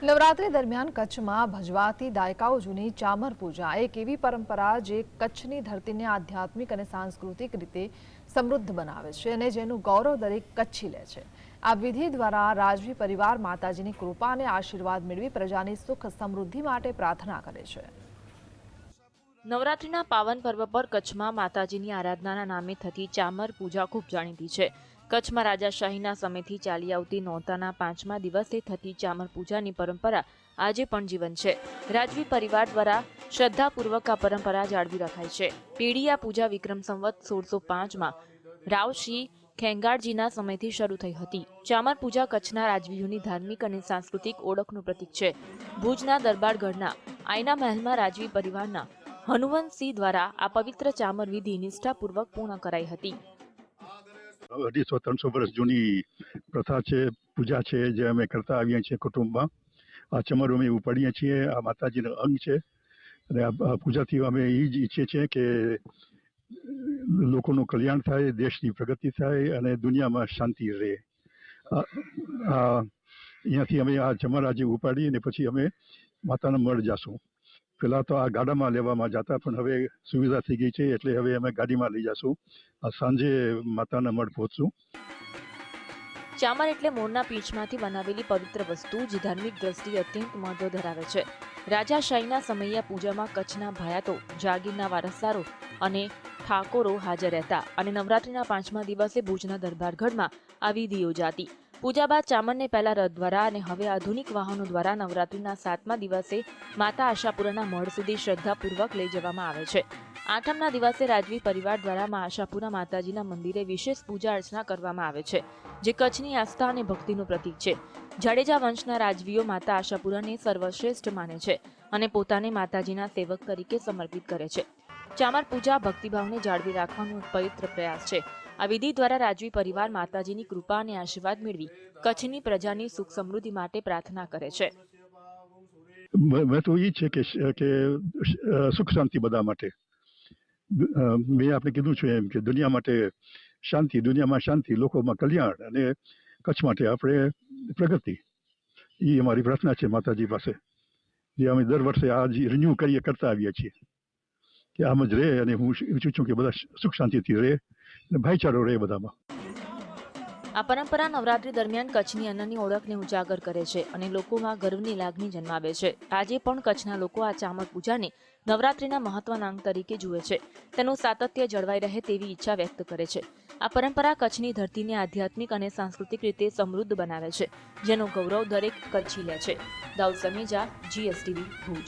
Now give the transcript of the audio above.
નવરાત્રી દરમિયાન કચ્છમાં ભજવાતી દાયકાઓ જૂની ચામર પૂજા એક એવી પરંપરા જે કચ્છની ધરતીને આધ્યાત્મિક અને સાંસ્કૃતિક રીતે સમૃદ્ધ બનાવે છે અને જેનું ગૌરવ દરેક કચ્છી લે છે। આ વિધિ દ્વારા રાજવી પરિવાર માતાજીની કૃપા અને આશીર્વાદ મેળવી પ્રજાની સુખ સમૃદ્ધિ માટે પ્રાર્થના કરે છે। નવરાત્રીના પાવન પર્વ પર કચ્છમાં માતાજીની આરાધનાના નામે થતી ચામર પૂજા ખૂબ જાણીતી છે। કચ્છમાં રાજાશાહીના સમયથી ચાલી આવતી નોરતાના 5મા દિવસે થતી ચામર પૂજાની પરંપરા આજે પણ જીવંત છે। રાજવી પરિવાર દ્વારા શ્રદ્ધાપૂર્વક આ પરંપરા જાળવી રખાય છે। પેઢી આ પૂજા વિક્રમ સંવત 1605માં રાવશ્રી ખેંગારજીના સમયથી શરૂ થઈ હતી। ચામર પૂજા કચ્છના રાજવીઓની ધાર્મિક અને સાંસ્કૃતિક ઓળખનું પ્રતીક છે। ભુજના દરબારગઢના આયના મહેલમાં રાજવી પરિવારના હનુવંતસિંહ દ્વારા આ પવિત્ર ચામર વિધિ નિષ્ઠાપૂર્વક પૂર્ણ કરાઈ હતી। 250-300 વર્ષ જૂની પ્રથા છે, પૂજા છે, જે અમે કરતા આવીએ છીએ કુટુંબમાં। આ ચમર અમે ઉપાડીએ છીએ, આ માતાજીનું અંગ છે અને આ પૂજાથી અમે એ જ ઈચ્છીએ છીએ કે લોકોનું કલ્યાણ થાય, દેશની પ્રગતિ થાય અને દુનિયામાં શાંતિ રહે। અહીંયાથી અમે આ ચમર આજે ઉપાડી અને પછી અમે માતાના મઢ જાશું। પહેલાં તો આ ગાડામાં લેવામાં જતા, પણ હવે સુવિધા થઈ ગઈ છે એટલે હવે અમે ગાડીમાં લઈ જશું। આ સાંજે માતાના મઢ પહોંચશું। ચામર એટલે મોરના પીંછમાંથી બનાવેલી પવિત્ર વસ્તુ જે ધાર્મિક દ્રષ્ટિએ અત્યંત મહત્વ ધરાવે છે। રાજાશાહીના સમયે આ પૂજામાં કચ્છના ભાયાતો, જાગીરના વારસદારો અને ઠાકોરો હાજર રહેતા અને નવરાત્રીના 5મા દિવસે ભુજના દરબારગઢમાં આ વિધિ યોજાતી। પૂજા બાદ ચામરને પહેલા રથ દ્વારા અને હવે આધુનિક વાહનો દ્વારા નવરાત્રીના 7મા દિવસે માતા આશાપુરાના મઢ સુધી શ્રદ્ધાપૂર્વક લઈ જવામાં આવે છે। 8મના દિવસે રાજવી પરિવાર દ્વારા મા આશાપુરા માતાજીના મંદિરે વિશેષ પૂજા અર્ચના કરવામાં આવે છે, જે કચ્છની આસ્થા અને ભક્તિનું પ્રતીક છે। જાડેજા વંશના રાજવીઓ માતા આશાપુરાને સર્વશ્રેષ્ઠ માને છે અને પોતાને માતાજીના સેવક તરીકે સમર્પિત કરે છે। ચામર પૂજા ભક્તિભાવને જાળવી રાખવાનો એક પવિત્ર પ્રયાસ છે। આ વિધિ દ્વારા રાજવી પરિવાર માતાજીની કૃપા અને આશીર્વાદ મેળવી કચ્છની પ્રજાની સુખ સમૃદ્ધિ માટે પ્રાર્થના કરે છે। મેં તો એ છે કે સુખ શાંતિ બધા માટે। મેં આપણે કીધું છે એમ કે દુનિયા માટે શાંતિ, દુનિયામાં શાંતિ, લોકોમાં કલ્યાણ અને કચ્છ માટે આપણે પ્રગતિ, એ અમારી પ્રાર્થના છે માતાજી પાસે, જે અમે દર વર્ષે આ રિન્યુ કરતા આવીએ છીએ કે આમ જ રહે અને હું ઈચ્છું છું કે બધા સુખ શાંતિથી રહે અને ભાઈચારો રહે બધામાં। આ પરંપરા નવરાત્રી દરમિયાન કચ્છની અનન્ય ઓળખને ઉજાગર કરે છે અને લોકોમાં ગર્વની લાગણી જન્માવે છે। આજે પણ કચ્છના લોકો આ ચામર પૂજાને નવરાત્રીના મહત્વના અંગ તરીકે જુએ છે, તેનું સાતત્ય જળવાઈ રહે તેવી ઈચ્છા વ્યક્ત કરે છે। આ પરંપરા કચ્છની ધરતીને આધ્યાત્મિક અને સાંસ્કૃતિક રીતે સમૃદ્ધ બનાવે છે, જેનો ગૌરવ દરેક કચ્છી લે છે। દાઉદ સમેજા, GSTV, ભુજ।